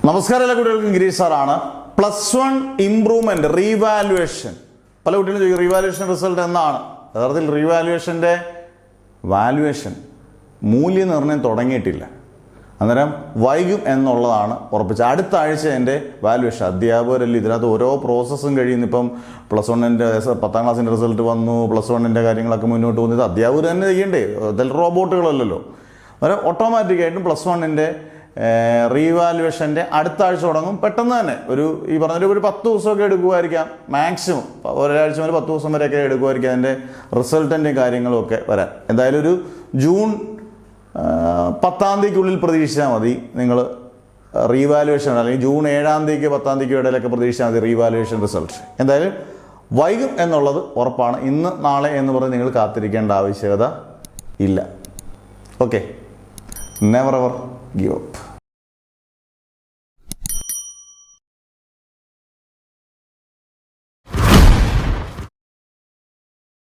നമസ്കാരം എല്ലാ കുട്ടികൾക്കും ഗിരീഷ് സാറാണ്. +1 ഇംപ്രൂവ്മെന്റ് റീവാലുവേഷൻ. പല കുട്ടികളും ചോദിക്കും റീവാലുവേഷൻ റിസൾട്ട് എന്നാണ്. യഥാർത്ഥത്തിൽ റീവാലുവേഷൻ്റെ വാലുവേഷൻ മൂല്യനിർണ്ണയം തുടങ്ങിയിട്ടില്ല. അന്നേരം വൈകും എന്നുള്ളതാണ് ഉറപ്പിച്ചത്. അടുത്ത ആഴ്ച എൻ്റെ വാലുവേഷൻ. അധ്യാപകരല്ലേ ഇതിനകത്ത് ഓരോ പ്രോസസ്സും കഴിയുന്നു. ഇപ്പം +1-ൻ്റെ 10ാം ക്ലാസ്സിൻ്റെ റിസൾട്ട് വന്നു, +1-ൻ്റെ കാര്യങ്ങളൊക്കെ മുന്നോട്ട് പോകുന്നത് അധ്യാപകർ തന്നെ ചെയ്യണ്ടേ, അതിൽ റോബോട്ടുകളല്ലല്ലോ. അന്നേരം ഓട്ടോമാറ്റിക്കായിട്ടും +1-ൻ്റെ റീവാലുവേഷൻ്റെ അടുത്ത ആഴ്ച തുടങ്ങും. പെട്ടെന്ന് തന്നെ ഈ പറഞ്ഞൊരു 10 ദിവസമൊക്കെ എടുക്കുമായിരിക്കാം, മാക്സിമം ഒരാഴ്ച മുതൽ 10 ദിവസം വരെയൊക്കെ എടുക്കുമായിരിക്കാം അതിൻ്റെ റിസൾട്ടിൻ്റെയും കാര്യങ്ങളും ഒക്കെ വരാൻ. എന്തായാലും ഒരു ജൂൺ 10ാം തീയതിക്കുള്ളിൽ പ്രതീക്ഷിച്ചാൽ മതി നിങ്ങൾ റീവാലുവേഷൻ, അല്ലെങ്കിൽ ജൂൺ 7ാം തീയതിക്ക് 10ാം തീയതിക്ക് ഇടയിലൊക്കെ പ്രതീക്ഷിച്ചാൽ മതി റീവാലുവേഷൻ റിസൾട്ട്. എന്തായാലും വൈകും എന്നുള്ളത് ഉറപ്പാണ്. ഇന്ന് നാളെ എന്ന് പറഞ്ഞ് നിങ്ങൾ കാത്തിരിക്കേണ്ട ആവശ്യകത ഇല്ല. Okay, never ever give up.